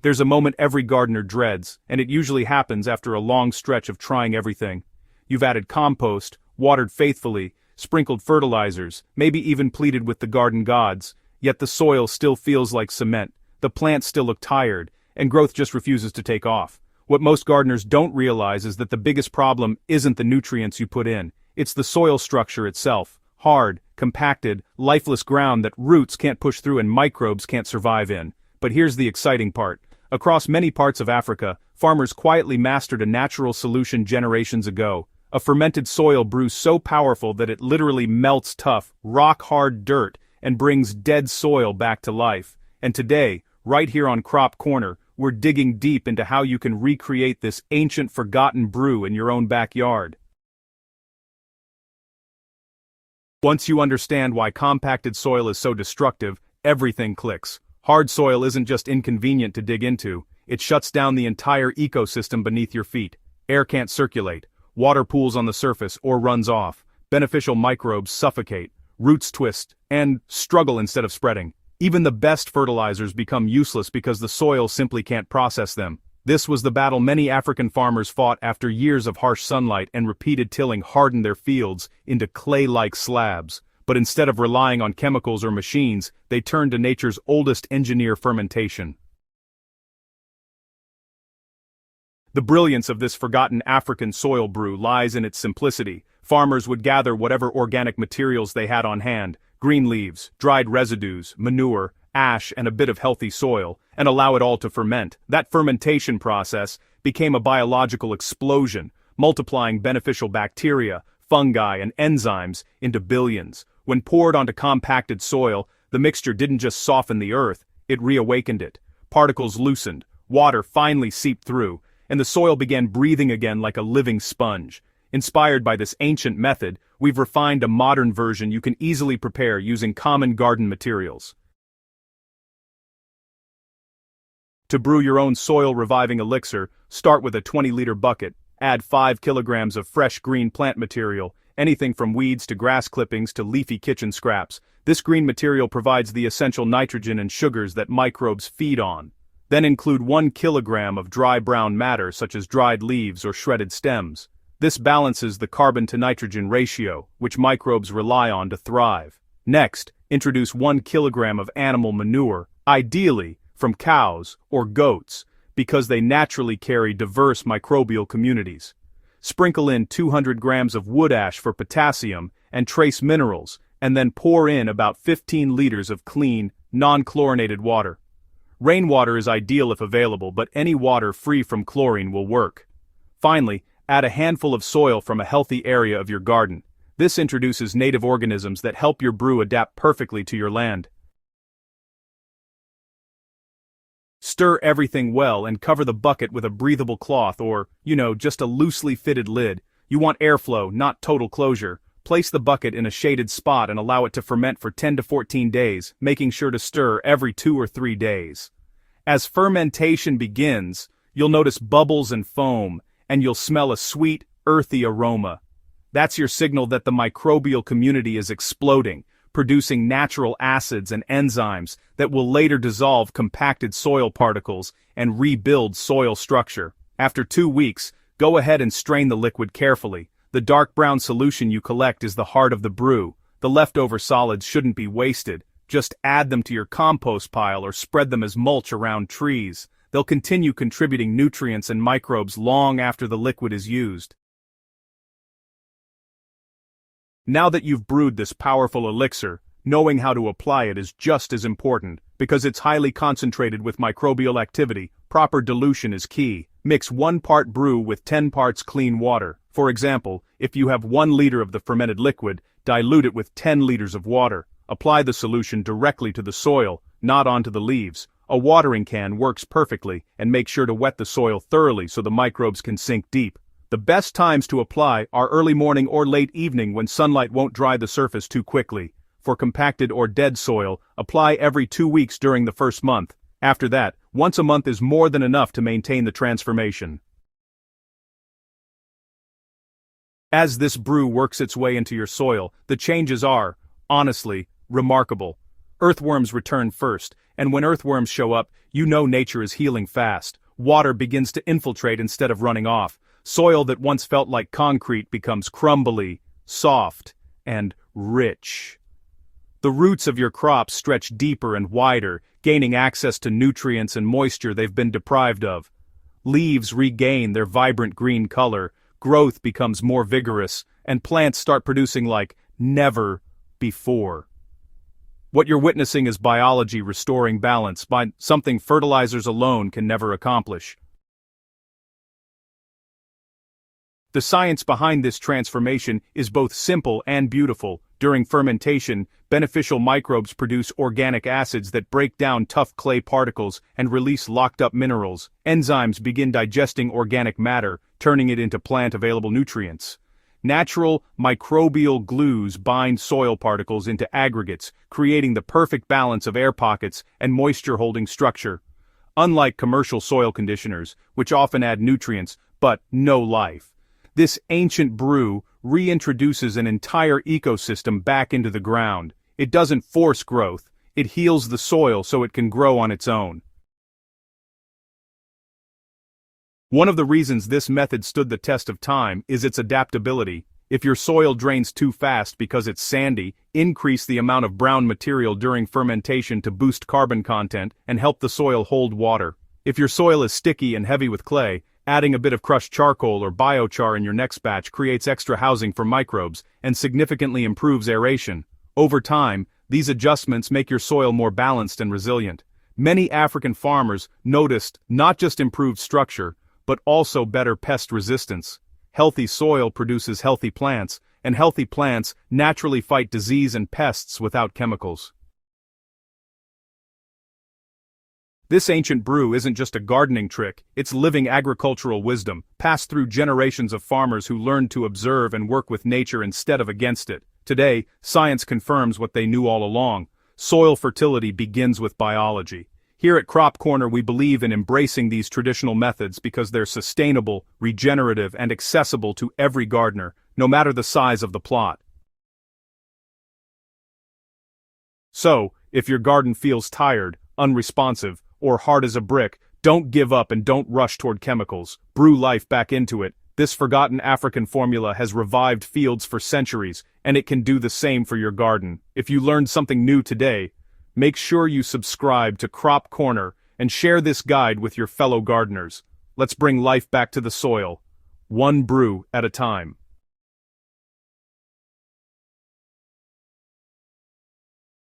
There's a moment every gardener dreads, and it usually happens after a long stretch of trying everything. You've added compost, watered faithfully, sprinkled fertilizers, maybe even pleaded with the garden gods, yet the soil still feels like cement, the plants still look tired, and growth just refuses to take off. What most gardeners don't realize is that the biggest problem isn't the nutrients you put in, it's the soil structure itself, hard, compacted, lifeless ground that roots can't push through and microbes can't survive in. But here's the exciting part. Across many parts of Africa, farmers quietly mastered a natural solution generations ago. A fermented soil brew so powerful that it literally melts tough, rock-hard dirt and brings dead soil back to life. And today, right here on Crop Corner, we're digging deep into how you can recreate this ancient forgotten brew in your own backyard. Once you understand why compacted soil is so destructive, everything clicks. Hard soil isn't just inconvenient to dig into, it shuts down the entire ecosystem beneath your feet. Air can't circulate, water pools on the surface or runs off, beneficial microbes suffocate, roots twist, and struggle instead of spreading. Even the best fertilizers become useless because the soil simply can't process them. This was the battle many African farmers fought after years of harsh sunlight and repeated tilling hardened their fields into clay-like slabs. But instead of relying on chemicals or machines, they turned to nature's oldest engineer, fermentation. The brilliance of this forgotten African soil brew lies in its simplicity. Farmers would gather whatever organic materials they had on hand, green leaves, dried residues, manure, ash, and a bit of healthy soil, and allow it all to ferment. That fermentation process became a biological explosion, multiplying beneficial bacteria, fungi, and enzymes into billions. When poured onto compacted soil, the mixture didn't just soften the earth, it reawakened it. Particles loosened, water finally seeped through, and the soil began breathing again like a living sponge. Inspired by this ancient method, we've refined a modern version you can easily prepare using common garden materials. To brew your own soil-reviving elixir, start with a 20-liter bucket, add 5 kilograms of fresh green plant material, anything from weeds to grass clippings to leafy kitchen scraps. This green material provides the essential nitrogen and sugars that microbes feed on. Then include 1 kilogram of dry brown matter such as dried leaves or shredded stems. This balances the carbon-to-nitrogen ratio, which microbes rely on to thrive. Next, introduce 1 kilogram of animal manure, ideally from cows or goats, because they naturally carry diverse microbial communities. Sprinkle in 200 grams of wood ash for potassium and trace minerals, and then pour in about 15 liters of clean, non-chlorinated water. Rainwater is ideal if available, but any water free from chlorine will work. Finally, add a handful of soil from a healthy area of your garden. This introduces native organisms that help your brew adapt perfectly to your land. Stir everything well and cover the bucket with a breathable cloth or, just a loosely fitted lid. You want airflow, not total closure. Place the bucket in a shaded spot and allow it to ferment for 10 to 14 days, making sure to stir every 2 or 3 days. As fermentation begins, you'll notice bubbles and foam, and you'll smell a sweet, earthy aroma. That's your signal that the microbial community is exploding, producing natural acids and enzymes that will later dissolve compacted soil particles and rebuild soil structure. After 2 weeks, go ahead and strain the liquid carefully. The dark brown solution you collect is the heart of the brew. The leftover solids shouldn't be wasted. Just add them to your compost pile or spread them as mulch around trees. They'll continue contributing nutrients and microbes long after the liquid is used. Now that you've brewed this powerful elixir, knowing how to apply it is just as important. Because it's highly concentrated with microbial activity, proper dilution is key. Mix 1 part brew with 10 parts clean water. For example, if you have 1 liter of the fermented liquid, dilute it with 10 liters of water. Apply the solution directly to the soil, not onto the leaves. A watering can works perfectly, and make sure to wet the soil thoroughly so the microbes can sink deep. The best times to apply are early morning or late evening when sunlight won't dry the surface too quickly. For compacted or dead soil, apply every 2 weeks during the first month. After that, once a month is more than enough to maintain the transformation. As this brew works its way into your soil, the changes are, honestly, remarkable. Earthworms return first, and when earthworms show up, you know nature is healing fast. Water begins to infiltrate instead of running off. Soil that once felt like concrete becomes crumbly, soft, and rich. The roots of your crops stretch deeper and wider, gaining access to nutrients and moisture they've been deprived of. Leaves regain their vibrant green color, growth becomes more vigorous, and plants start producing like never before. What you're witnessing is biology restoring balance by something fertilizers alone can never accomplish. The science behind this transformation is both simple and beautiful. During fermentation, beneficial microbes produce organic acids that break down tough clay particles and release locked-up minerals. Enzymes begin digesting organic matter, turning it into plant-available nutrients. Natural microbial glues bind soil particles into aggregates, creating the perfect balance of air pockets and moisture-holding structure. Unlike commercial soil conditioners, which often add nutrients but no life, this ancient brew reintroduces an entire ecosystem back into the ground. It doesn't force growth, it heals the soil so it can grow on its own. One of the reasons this method stood the test of time is its adaptability. If your soil drains too fast because it's sandy, increase the amount of brown material during fermentation to boost carbon content and help the soil hold water. If your soil is sticky and heavy with clay, adding a bit of crushed charcoal or biochar in your next batch creates extra housing for microbes and significantly improves aeration. Over time, these adjustments make your soil more balanced and resilient. Many African farmers noticed not just improved structure, but also better pest resistance. Healthy soil produces healthy plants, and healthy plants naturally fight disease and pests without chemicals. This ancient brew isn't just a gardening trick, it's living agricultural wisdom, passed through generations of farmers who learned to observe and work with nature instead of against it. Today, science confirms what they knew all along. Soil fertility begins with biology. Here at Crop Corner we believe in embracing these traditional methods because they're sustainable, regenerative, and accessible to every gardener, no matter the size of the plot. So, if your garden feels tired, unresponsive, or hard as a brick, don't give up and don't rush toward chemicals. Brew life back into it. This forgotten African formula has revived fields for centuries, and it can do the same for your garden. If you learned something new today, make sure you subscribe to Crop Corner and share this guide with your fellow gardeners. Let's bring life back to the soil, one brew at a time.